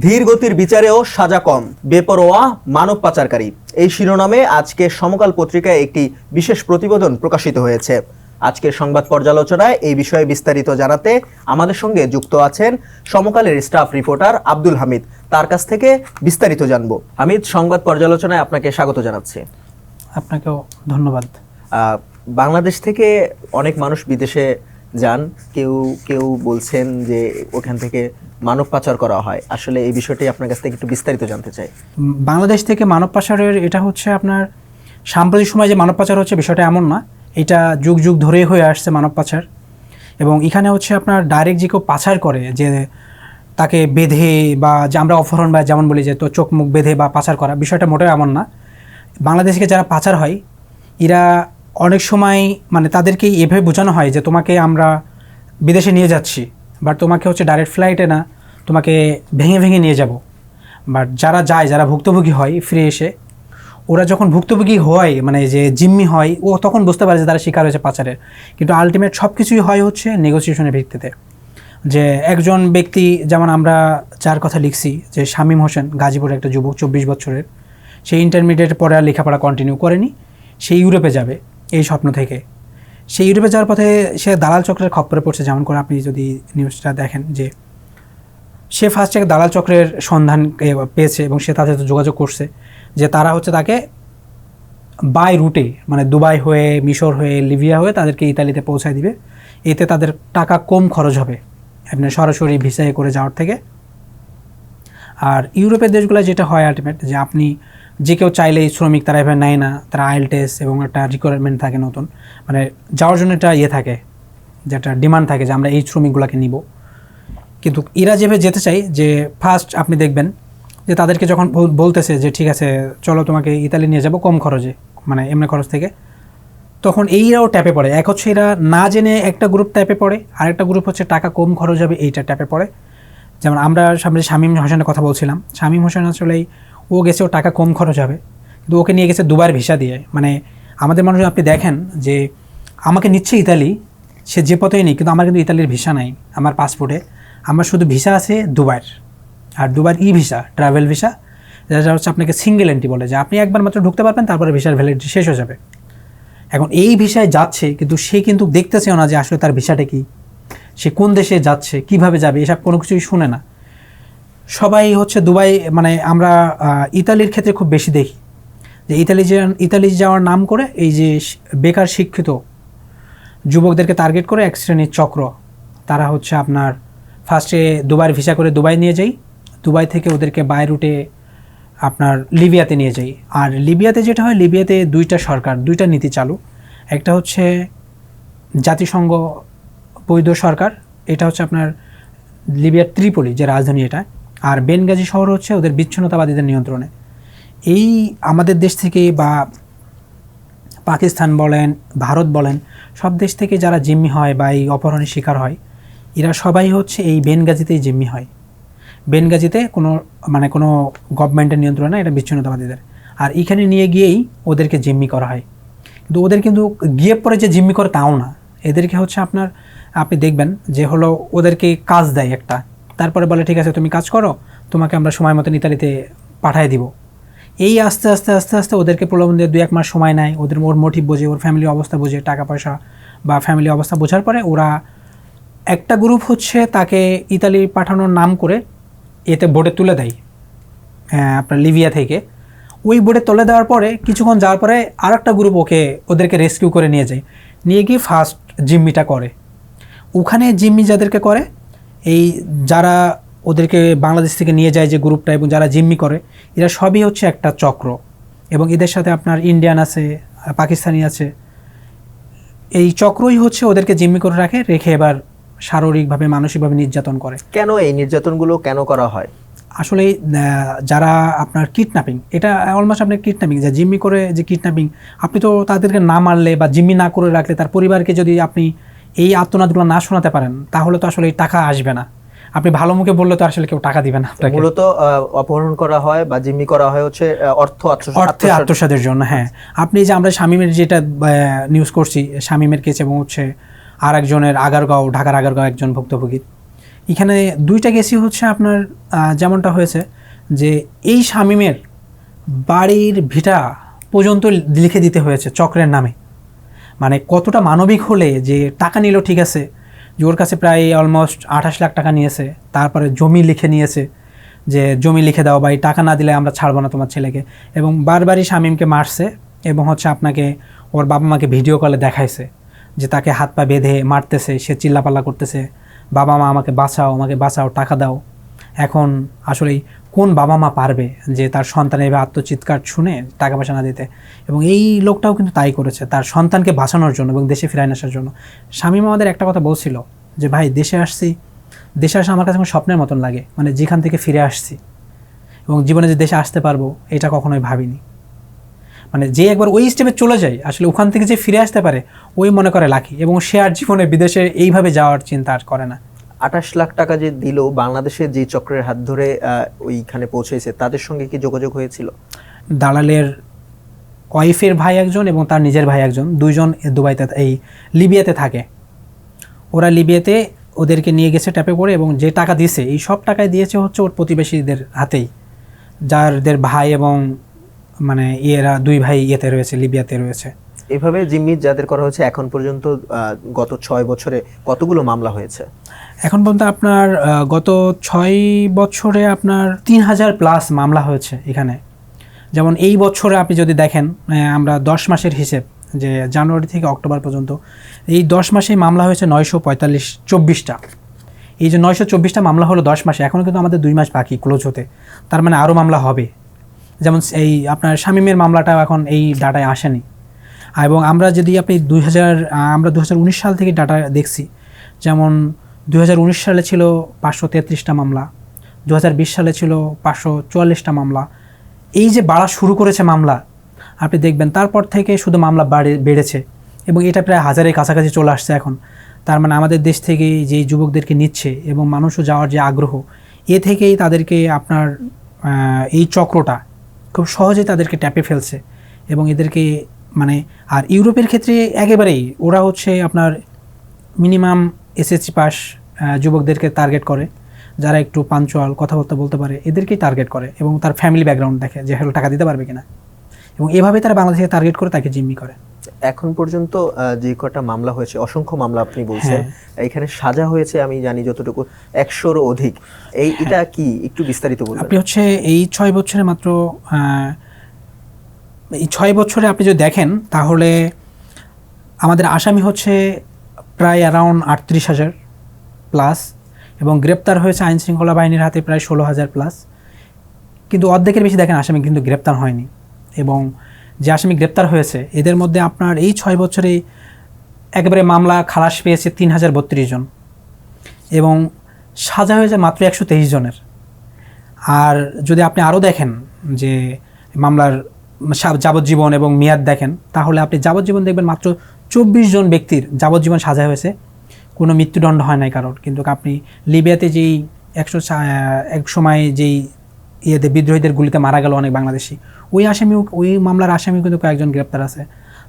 ধীর গতির বিচারেও সাজা কম, বেপরোয়া মানব পাচারকারী, এই শিরোনামে আজকে সমকাল পত্রিকায় একটি বিশেষ প্রতিবেদন প্রকাশিত হয়েছে। আজকের সংবাদ পর্যালোচনায় এই বিষয়ে বিস্তারিত জানাতে আমাদের সঙ্গে যুক্ত আছেন সমকালের স্টাফ রিপোর্টার আব্দুল হামিদ। তার কাছ থেকে বিস্তারিত জানবো। হামিদ, সংবাদ পর্যালোচনায় আপনাকে স্বাগত জানাচ্ছি। আপনাকেও ধন্যবাদ। বাংলাদেশ থেকে অনেক মানুষ বিদেশে যান, কেউ কেউ বলছেন যে ওখান থেকে মানব পাচার করা হয়। আসলে এই বিষয়টি আপনার কাছ থেকে একটু বিস্তারিত জানতে চাই। বাংলাদেশ থেকে মানব পাচারের এটা হচ্ছে আপনার সাম্প্রতিক সময় যে মানব পাচার হচ্ছে বিষয়টা এমন না, এটা যুগ যুগ ধরেই হয়ে আসছে মানব পাচার। এবং এখানে হচ্ছে আপনার ডাইরেক্ট যে কেউ পাচার করে, যে তাকে বেঁধে বা যে আমরা অপহরণ বা যেমন বলি যে তো চোখ মুখ বেঁধে বা পাচার করা, বিষয়টা মোটেও এমন না। বাংলাদেশ থেকে যারা পাচার হয় এরা অনেক সময় মানে তাদেরকেই এভাবে বোঝানো হয় যে তোমাকে আমরা বিদেশে নিয়ে যাচ্ছি, বাট তোমাকে হচ্ছে ডাইরেক্ট ফ্লাইটে না, তোমাকে ভেঙে ভেঙে নিয়ে যাব। বাট যারা যায়, যারা ভুক্তভোগী হয় ফিরে এসে, ওরা যখন ভুক্তভোগী হয় মানে যে জিম্মি হয়, ও তখন বুঝতে পারে যে তারা শিকার হয়েছে পাচারের। কিন্তু আলটিমেট সব কিছুই হয় হচ্ছে নেগোসিয়েশনের ভিত্তিতে। যে একজন ব্যক্তি, যেমন আমরা যার কথা লিখছি যে শামীম হোসেন, গাজীপুরের একটা যুবক 24 বছরের, সে ইন্টারমিডিয়েট পরে আর লেখাপড়া কন্টিনিউ করেনি, সে ইউরোপে যাবে এই স্বপ্ন থেকে। সেই ইউরোপে যাওয়ার পথে সে দালাল চক্রের খপ্পরে পড়ছে। যেমন করে আপনি যদি নিউজটা দেখেন যে সে ফার্স্টে দালাল চক্রের সন্ধান পেয়েছে এবং সে তাদের যোগাযোগ করছে যে তারা হচ্ছে তাকে বাই রুটে মানে দুবাই হয়ে, মিশর হয়ে, লিবিয়া হয়ে তাদেরকে ইতালিতে পৌঁছায় দিবে। এতে তাদের টাকা কম খরচ হবে আপনার সরাসরি ভিসায় করে যাওয়ার থেকে। আর ইউরোপের দেশগুলো যেটা হয় আলটিমেট, যে আপনি যে কেউ চাইলেই শ্রমিক তারা এভাবে নেয় না, তারা আইএলটিএস এবং একটা রিকোয়ারমেন্ট থাকে নতুন, মানে যাওয়ার জন্য একটা থাকে, যেটা ডিমান্ড থাকে যে আমরা এই শ্রমিকগুলোকে নিব। কিন্তু এরা যেভাবে যেতে চাই, যে ফার্স্ট আপনি দেখবেন যে তাদেরকে যখন বলতেছে যে ঠিক আছে চলো তোমাকে ইতালি নিয়ে যাব কম খরচে, মানে এমনি খরচ থেকে, তখন এইরাও ট্যাপে পড়ে। এক হচ্ছে এরা না জেনে একটা গ্রুপ ট্যাপে পড়ে, আরেকটা গ্রুপ হচ্ছে টাকা কম খরচ হবে এইটা ট্যাপে পড়ে। যেমন আমরা সামনে শামীম হোসেনের কথা বলছিলাম, শামীম হোসেন আসলেই ও গেছে, ও টাকা কম খরচ হবে, কিন্তু ওকে নিয়ে গেছে দুবাইয়ের ভিসা দিয়ে। মানে আমাদের মানুষ আপনি দেখেন যে আমাকে নিচ্ছে ইতালি, সে যে পথেই নেই, কিন্তু আমার কিন্তু ইতালির ভিসা নাই আমার পাসপোর্টে। আমার শুধু ভিসা আছে দুবাইয়ের, আর দুবাইয়ের ভিসা, ট্রাভেল ভিসা, যেটা হচ্ছে আপনাকে সিঙ্গেল এন্ট্রি বলে, যে আপনি একবার মাত্র ঢুকতে পারবেন, তারপরে ভিসার ভ্যালিডিটি শেষ হয়ে যাবে। এখন এই ভিসায় যাচ্ছে, কিন্তু সে কিন্তু দেখতেছেও না যে আসলে তার ভিসাটা কি, সে কোন দেশে যাচ্ছে, কিভাবে যাবে, এসব কোনো কিছুই শুনে না। সবাই হচ্ছে দুবাই, মানে আমরা ইতালির ক্ষেত্রে খুব বেশি দেখি যে ইতালি যাওয়ার নাম করে এই যে বেকার শিক্ষিত যুবকদেরকে টার্গেট করে এক শ্রেণীর চক্র, তারা হচ্ছে আপনার ফার্স্টে দুবাইয়ের ভিসা করে দুবাই নিয়ে যাই, দুবাই থেকে ওদেরকে বাই রুটে আপনার লিবিয়াতে নিয়ে যাই। আর লিবিয়াতে যেটা হয়, লিবিয়াতে দুইটা নীতি চালু। একটা হচ্ছে জাতিসংঘ বৈধ সরকার, এটা হচ্ছে আপনার লিবিয়ার ত্রিপলি যে রাজধানী এটা, আর বেনগাজি শহর হচ্ছে ওদের বিচ্ছিন্নতাবাদীদের নিয়ন্ত্রণে। এই আমাদের দেশ থেকে বা পাকিস্তান বলেন, ভারত বলেন, সব দেশ থেকে যারা জিম্মি হয় বা এই অপহরণের শিকার হয়, এরা সবাই হচ্ছে এই বেনগাজিতেই জিম্মি হয়। বেনগাজিতে কোনো গভর্নমেন্টের নিয়ন্ত্রণে না, এটা বিচ্ছিন্নতাবাদীদের। আর এখানে নিয়ে গিয়েই ওদেরকে জিম্মি করা হয়। কিন্তু ওদের কিন্তু গিয়ে পরে যে জিম্মি করে তাও না, এদেরকে হচ্ছে আপনি দেখবেন যে হলো ওদেরকে কাজ দেয় একটা, তারপরে বলে ঠিক আছে তুমি কাজ করো, তোমাকে আমরা সময় মতন ইতালিতে পাঠিয়ে দিব। এই আস্তে আস্তে আস্তে আস্তে ওদেরকে প্রলোভন দিয়ে 2-1 মাস সময় নেয়, ওর মোটিভ বোঝে, ওর ফ্যামিলি অবস্থা বোঝে, টাকা পয়সা বা ফ্যামিলি অবস্থা বোঝার পরে ওরা একটা গ্রুপ হচ্ছে তাকে ইতালি পাঠানোর নাম করে এতে বোটে তুলে দেয় আপনার লিবিয়া থেকে। ওই বোটে তুলে দেওয়ার পরে কিছুক্ষণ যাওয়ার পরে আর একটা গ্রুপ ওদেরকে রেস্কিউ করে নিয়ে যায়, নিয়ে গিয়ে ফার্স্ট জিম্মিটা করে। ওখানে জিম্মি যাদেরকে করে, এই যারা ওদেরকে বাংলাদেশ থেকে নিয়ে যায় যে গ্রুপটা এবং যারা জিম্মি করে, এরা সবই হচ্ছে একটা চক্র। এবং এদের সাথে আপনার ইন্ডিয়ান আছে, পাকিস্তানি আছে। এই চক্রই হচ্ছে ওদেরকে জিম্মি করে রেখে এবার শারীরিকভাবে মানসিকভাবে নির্যাতন করে। কেন এই নির্যাতনগুলো কেন করা হয়? আসলে যারা আপনার কিডন্যাপিং, এটা অলমোস্ট আপনার কিডন্যাপিং, যা জিম্মি করে যে কিডন্যাপিং, আপনি তো তাদেরকে না মারলে বা জিম্মি না করে রাখলে তার পরিবারকে যদি আপনি এই আত্মনাদগুলো না শোনাতে পারেন, তাহলে তো আসলে এই টাকা আসবে না। আপনি ভালো মুখে বললে তো আসলে কেউ টাকা দিবে না। মূলত অপহরণ করা হয় বা জিম্মি করা হয় হচ্ছে অর্থে আত্মসাতের জন্য। হ্যাঁ, আপনি যে আমরা শামীমের যেটা নিউজ করছি, শামীমের কেস এবং হচ্ছে আর একজনের ঢাকার আগারগাঁও একজন ভুক্তভোগী, এখানে দুইটা কেসই হচ্ছে আপনার যেমনটা হয়েছে যে এই শামীমের বাড়ির ভিটা পর্যন্ত লিখে দিতে হয়েছে চক্রের নামে। মানে কতটা মানবিক হলে যে টাকা নিল ঠিক আছে, যে ওর কাছে প্রায় অলমোস্ট 28 লাখ টাকা নিয়েছে, তারপরে জমি লিখে নিয়েছে যে জমি লিখে দাও ভাই, টাকা না দিলে আমরা ছাড়বো না তোমার ছেলেকে, এবং বারবারই শামীমকে মারছে এবং হচ্ছে আপনাকে ওর বাবা মাকে ভিডিও কলে দেখাইছে যে তাকে হাত পা বেঁধে মারতেছে, সে চিল্লাপাল্লা করতেছে, বাবা মা আমাকে বাঁচাও টাকা দাও। এখন আসলে কোন বাবা মা পারবে যে তার সন্তানের এভাবে আত্মচিৎকার শুনে টাকা পয়সা না দিতে? এবং এই লোকটাও কিন্তু তাই করেছে তার সন্তানকে বাঁচানোর জন্য এবং দেশে ফিরায় আসার জন্য। শামীম আমাদের একটা কথা বলছিল যে ভাই দেশে আসা আমার কাছে এখন স্বপ্নের মতন লাগে, মানে যেখান থেকে ফিরে আসছি এবং জীবনে যে দেশে আসতে পারবো এটা কখনোই ভাবিনি। মানে যে একবার ওই স্টেপে চলে যায় আসলে ওখান থেকে যে ফিরে আসতে পারে ওই মনে করে লাকি, এবং সে আর জীবনে বিদেশে এইভাবে যাওয়ার চিন্তা আর করে না। 28 লাখ টাকা যে দিল, বাংলাদেশের যে চক্রের হাত ধরে ওইখানে পৌঁছেছে, তাদের সঙ্গে কি যোগাযোগ হয়েছিল? দালালের ওয়াইফের ভাই একজন এবং তার নিজের ভাই একজন, দুইজন দুবাইতে এই লিবিয়াতে থাকে। ওরা লিবিয়াতে ওদেরকে নিয়ে গেছে ট্যাপে করে, এবং যে টাকা দিয়েছে এই সব টাকায় দিয়েছে হচ্ছে ওর প্রতিবেশীদের হাতেই, যাদের ভাই এবং মানে এরা দুই ভাই ইয়েতে রয়েছে, লিবিয়াতে রয়েছে। এভাবে জিম্মি যাদের করা হয়েছে, এখন পর্যন্ত গত 6 বছরে কতগুলো মামলা হয়েছে? এখন পর্যন্ত আপনার গত 6 বছরে আপনার 3000 প্লাস মামলা হয়েছে এখানে। যেমন এই বছরে আপনি যদি দেখেন, আমরা 10 মাসের হিসেব, যে জানুয়ারি থেকে অক্টোবর পর্যন্ত এই 10 মাসেই মামলা হয়েছে 924টা। এই যে 924টা মামলা হলো 10 মাসে, এখনও কিন্তু আমাদের 2 মাস বাকি ক্লোজ হতে, তার মানে আরও মামলা হবে। যেমন এই আপনার শামীমের মামলাটাও এখন এই ডাটায় আসেনি। এবং আমরা যদি আপনি 2019 সাল থেকে ডাটা দেখছি, যেমন 2019 সালে ছিল 533টা মামলা, 2020 সালে ছিল 544টা মামলা। এই যে বাড়া শুরু করেছে মামলা, আপনি দেখবেন তারপর থেকে শুধু মামলা বেড়েছে এবং এটা প্রায় 1000-এর কাছাকাছি চলে আসছে এখন। তার মানে আমাদের দেশ থেকে যেই যুবকদেরকে নিচ্ছে এবং মানুষও যাওয়ার যে আগ্রহ, এ থেকেই তাদেরকে আপনার এই চক্রটা খুব সহজেই তাদেরকে ট্যাপে ফেলছে। এবং এদেরকে মানে, আর ইউরোপের ক্ষেত্রে একেবারেই ওরা হচ্ছে আপনার মিনিমাম এসএসসি পাস যুবকদেরকে টার্গেট করে, যারা একটু পাঞ্চুয়াল, কথাবার্তা বলতে পারে, এদেরকেই টার্গেট করে এবং তার ফ্যামিলি ব্যাকগ্রাউন্ড দেখে যে হলো টাকা দিতে পারবে কিনা, এবং এভাবে তারা বাংলাদেশকে টার্গেট করে তাকে জিম্মি করে। এখন পর্যন্ত যে কটা মামলা হয়েছে, অসংখ্য মামলা আপনি বলছেন, এখানে সাজা হয়েছে আমি জানি যতটুকু 100-রও অধিক। এটা কি একটু বিস্তারিত বলবেন? আপনি হচ্ছে এই 6 বছরে মাত্র এই 6 বছরে আপনি যদি দেখেন তাহলে আমাদের আসামি হচ্ছে প্রায় অ্যারাউন্ড 38,000 প্লাস, এবং গ্রেপ্তার হয়েছে আইন শৃঙ্খলা বাহিনীর হাতে প্রায় 16,000 প্লাস। কিন্তু অর্ধেকের বেশি দেখেন আসামি কিন্তু গ্রেপ্তার হয়নি, এবং যে আসামি গ্রেপ্তার হয়েছে এদের মধ্যে আপনার এই 6 বছরে একেবারে মামলা খালাস পেয়েছে 3032 জন, এবং সাজা হয়েছে মাত্র 123 জনের। আর যদি আপনি আরও দেখেন যে মামলার যাবজ্জীবন এবং মেয়াদ দেখেন, তাহলে আপনি যাবজ্জীবন দেখবেন মাত্র 24 জন ব্যক্তির যাবজ্জীবন সাজা হয়েছে, কোনো মৃত্যুদণ্ড হয় নাই কারোর। কিন্তু আপনি লিবিয়াতে যেই এক সময় যেই বিদ্রোহীদের গুলিতে মারা গেল অনেক বাংলাদেশি, ওই মামলার আসামি কিন্তু কয়েকজন গ্রেপ্তার আছে,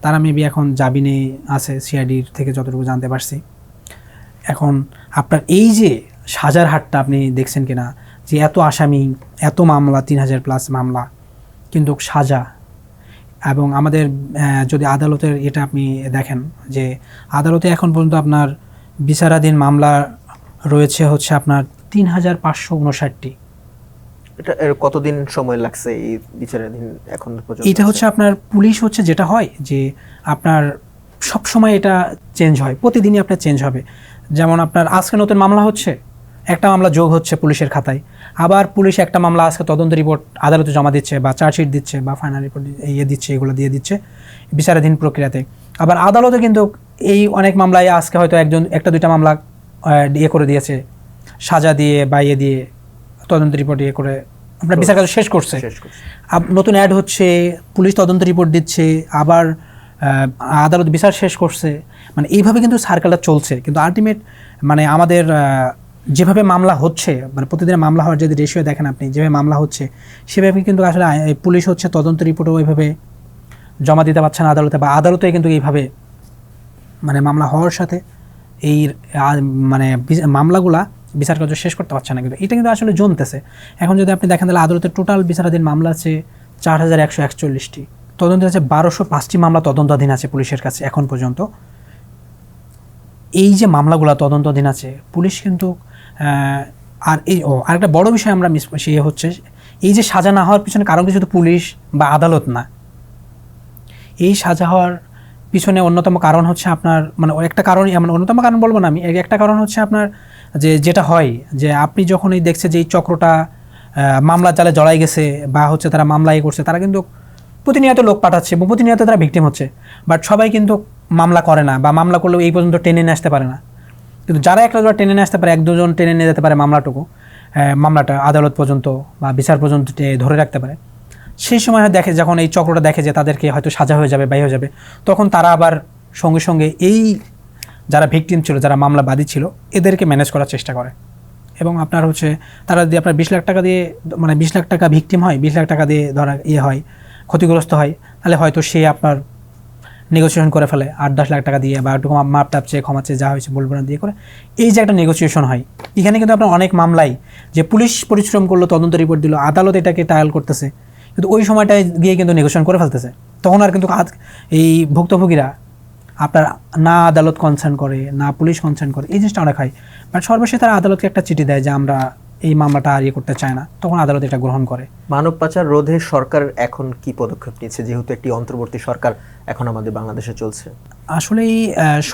তারা মেবি এখন জামিনে আছে সিআইডির থেকে যতটুকু জানতে পারছি। এখন আপনার এই যে সাজার হারটা আপনি দেখছেন কিনা, যে এত আসামি, এত মামলা, 3000 প্লাস মামলা, কিন্তু সাজা। এবং আমাদের যদি আদালতের এটা আপনি দেখেন যে আদালতে এখন পর্যন্ত আপনার বিচারাধীন মামলা রয়েছে হচ্ছে আপনার 3559টি। এটা কতদিন সময় লাগছে এই বিচারাধীন এখন পর্যন্ত? এটা হচ্ছে আপনার পুলিশ হচ্ছে যেটা হয় যে আপনার সব সময় এটা চেঞ্জ হয়, প্রতিদিনই আপনার চেঞ্জ হবে। যেমন আপনার আজকে নতুন মামলা হচ্ছে, একটা মামলা যোগ হচ্ছে পুলিশের খাতায়, আবার পুলিশ একটা মামলা আজকে তদন্ত রিপোর্ট আদালতে জমা দিচ্ছে বা চার্জশিট দিচ্ছে বা ফাইনাল রিপোর্ট দিচ্ছে, এগুলো দিয়ে দিচ্ছে বিচারাধীন প্রক্রিয়াতে। আবার আদালতে কিন্তু এই অনেক মামলায় আজকে হয়তো একটা দুইটা মামলা করে দিয়েছে, সাজা দিয়ে বা দিয়ে তদন্ত রিপোর্ট করে আপনার বিচার কাজ শেষ করছে। নতুন অ্যাড হচ্ছে, পুলিশ তদন্ত রিপোর্ট দিচ্ছে, আবার আদালত বিচার শেষ করছে। মানে এইভাবে কিন্তু সার্কেলটা চলছে। কিন্তু আলটিমেট মানে আমাদের যেভাবে মামলা হচ্ছে, মানে প্রতিদিনের মামলা হওয়ার যদি রেশিও দেখেন আপনি, যেভাবে মামলা হচ্ছে সেভাবে কিন্তু আসলে পুলিশ হচ্ছে তদন্ত রিপোর্টও ওইভাবে জমা দিতে পারছে না আদালতে, বা আদালতে কিন্তু এইভাবে মানে মামলা হওয়ার সাথে এই মানে মামলাগুলা বিচার কার্য শেষ করতে পারছে না, কিন্তু এটা কিন্তু আসলে জমতেছে। এখন যদি আপনি দেখেন তাহলে আদালতের টোটাল বিচারাধীন মামলা আছে 4141টি, তদন্ত আছে 1205টি মামলা তদন্তাধীন আছে পুলিশের কাছে এখন পর্যন্ত। এই যে মামলাগুলো তদন্তাধীন আছে, পুলিশ কিন্তু আর আরেকটা বড় বিষয় আমরা সে হচ্ছে এই যে সাজা না হওয়ার পিছনে কারণ কিছু তো পুলিশ বা আদালত না। এই সাজা হওয়ার পিছনে অন্যতম কারণ হচ্ছে আপনার মানে একটা কারণ, মানে অন্যতম কারণ বলবো না আমি, একটা কারণ হচ্ছে আপনার যেটা হয় যে আপনি যখন এই দেখছে যে এই চক্রটা মামলা জালে জড়াই গেছে বা হচ্ছে তারা মামলা করছে, তারা কিন্তু প্রতিনিয়ত লোক পাঠাচ্ছে এবং প্রতিনিয়ত তারা ভিকটিম হচ্ছে, বাট সবাই কিন্তু মামলা করে না বা মামলা করলেও এই পর্যন্ত টেনে নিয়ে আসতে পারে না। কিন্তু যারা একটা টেনে নিয়ে আসতে পারে, 1-2 জন টেনে নিয়ে যেতে পারে মামলাটা আদালত পর্যন্ত বা বিচার পর্যন্ত ধরে রাখতে পারে, সেই সময় দেখে যখন এই চক্রটা দেখে যে তাদেরকে হয়তো সাজা হয়ে যাবে, হয়ে যাবে, তখন তারা আবার সঙ্গে সঙ্গে এই যারা ভিকটিম ছিল, যারা মামলাবাদী ছিল, এদেরকে ম্যানেজ করার চেষ্টা করে। এবং আপনার হচ্ছে তারা যদি আপনার 20 লাখ টাকা দিয়ে, মানে 20 লাখ টাকা ভিকটিম হয়, 20 লাখ টাকা দিয়ে ধরা হয়, ক্ষতিগ্রস্ত হয়, তাহলে হয়তো সে আপনার নেগোসিয়েশন করে ফেলে 8-10 লাখ টাকা দিয়ে বা একটু মাপ টাপ চেয়ে ক্ষমা চেয়ে যা হয়েছে বলবো না দিয়ে করে, এই যে একটা নেগোসিয়েশন হয়। এখানে কিন্তু আপনার অনেক মামলায় যে পুলিশ পরিশ্রম করলো, তদন্ত রিপোর্ট দিল, আদালত এটাকে ট্রায়াল করতেছে, কিন্তু ওই সময়টায় গিয়ে কিন্তু নেগোসিয়েশন করে ফেলতেছে। তখন আর কিন্তু এই ভুক্তভোগীরা আপনার না আদালত কনসার্ন করে, না পুলিশ কনসার্ন করে, এই জিনিসটা অনেক হয়। বাট সর্বশেষে তারা আদালতকে একটা চিঠি দেয় যে আমরা এই মামলাটা আর করতে চায় না, তখন আদালত এটা গ্রহণ করে। মানব পাচার রোধে সরকার এখন কি পদক্ষেপ নিচ্ছে, যেহেতু একটি অন্তর্বর্তী সরকার এখন আমাদের বাংলাদেশে চলছে? আসলে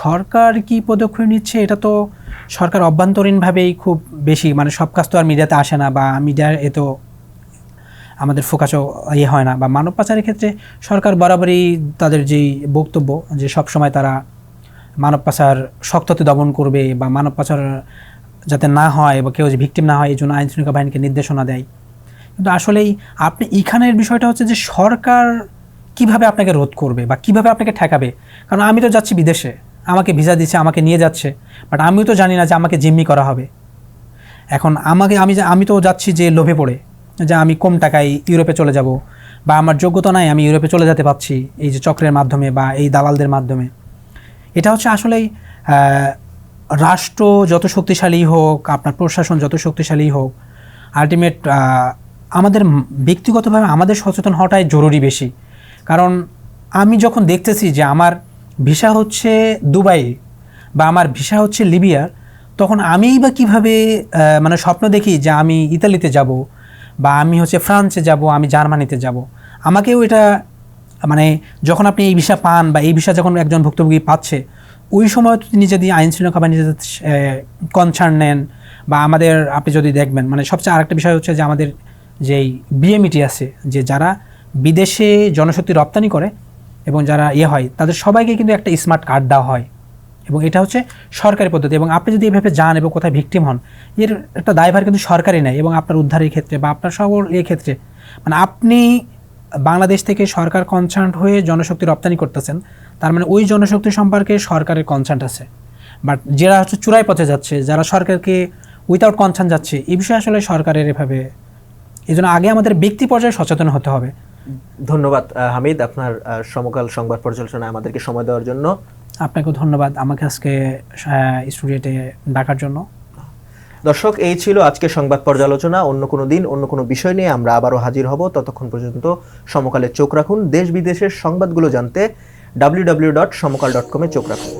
সরকার কি পদক্ষেপ নিচ্ছে, এটা তো সরকার অভ্যন্তরীণভাবেই খুব বেশি, মানে সব কাজ তো আর মিডিয়াতে আসে না বা মিডিয়ার এত আমাদের ফোকাসও হয় না। বা মানব পাচারের ক্ষেত্রে সরকার বরাবরই তাদের যেই বক্তব্য যে সবসময় তারা মানব পাচার শক্ততে দমন করবে বা মানব পাচার যাতে না হয় বা কেউ যে ভিকটিম না হয়, এই জন্য আইনশৃঙ্খলা বাহিনীকে নির্দেশনা দেয়। কিন্তু আসলেই আপনি এখানের বিষয়টা হচ্ছে যে সরকার কিভাবে আপনাকে রোধ করবে বা কিভাবে আপনাকে ঠেকাবে। কারণ আমি তো যাচ্ছি বিদেশে, আমাকে ভিসা দিচ্ছে, আমাকে নিয়ে যাচ্ছে, বাট আমিও তো জানি না যে আমাকে জিম্মি করা হবে। এখন আমি তো যাচ্ছি যে লোভে পড়ে যে আমি কম টাকায় ইউরোপে চলে যাব বা আমার যোগ্যতা নাই, আমি ইউরোপে চলে যেতে পারছি এই যে চক্রের মাধ্যমে বা এই দালালদের মাধ্যমে। এটা হচ্ছে আসলেই রাষ্ট্র যত শক্তিশালী হোক, আপনার প্রশাসন যত শক্তিশালী হোক, আলটিমেট আমাদের ব্যক্তিগতভাবে আমাদের সচেতন হওয়াটাই জরুরি বেশি। কারণ আমি যখন দেখতেছি যে আমার ভিসা হচ্ছে দুবাই বা আমার ভিসা হচ্ছে লিবিয়ার, তখন আমিই বা কীভাবে মানে স্বপ্ন দেখি যে আমি ইতালিতে যাব বা আমি হচ্ছে ফ্রান্সে যাব, আমি জার্মানিতে যাব। আমাকেও এটা মানে যখন আপনি এই ভিসা পান বা এই ভিসা যখন একজন ভুক্তভোগী পাচ্ছে, ওই সময় তিনি যদি আইনশৃঙ্খলা বাহিনী কনসার্ন নেন বা আমাদের আপনি যদি দেখবেন, মানে সবচেয়ে আরেকটা বিষয় হচ্ছে যে আমাদের যেই বিএমইটি আছে, যে যারা বিদেশে জনশক্তি রপ্তানি করে এবং যারা হয়, তাদের সবাইকে কিন্তু একটা স্মার্ট কার্ড দেওয়া হয় এবং এটা হচ্ছে সরকারি পদ্ধতি। এবং আপনি যদি এভাবে যান এবং কোথায় ভিকটিম হন, এর একটা দায়ভার কিন্তু সরকারই নেয়। এবং আপনার উদ্ধারের ক্ষেত্রে বা আপনার সকল ক্ষেত্রে মানে আপনি বাংলাদেশ থেকে সরকার কনসার্ন হয়ে জনশক্তি রপ্তানি করতেছেন, তার মানে ওই জনশক্তি সম্পর্কে সরকারের কনসার্ন আছে। বাট যারা হচ্ছে চূড়াই পথে যাচ্ছে, যারা সরকারকে উইথাউট কনসার্ন যাচ্ছে, এই বিষয়ে আসলে সরকারের এভাবে, এই জন্য আগে আমাদের ব্যক্তি পর্যায়ে সচেতন হতে হবে। ধন্যবাদ হামিদ, আপনার সমকাল সংবাদ পর্যালোচনায় আমাদেরকে সময় দেওয়ার জন্য। আপনাকেও ধন্যবাদ আমাকে আজকে স্টুডিওতে ডাকার জন্য। দর্শক, এই ছিল আজকে সংবাদ পর্যালোচনা। অন্য কোনো দিন অন্য কোনো বিষয় নিয়ে আমরা আবারও হাজির হব। ততক্ষণ পর্যন্ত সমকালে চোখ রাখুন। দেশ বিদেশের সংবাদগুলো জানতে www.সমকাল.com চোখ রাখুন।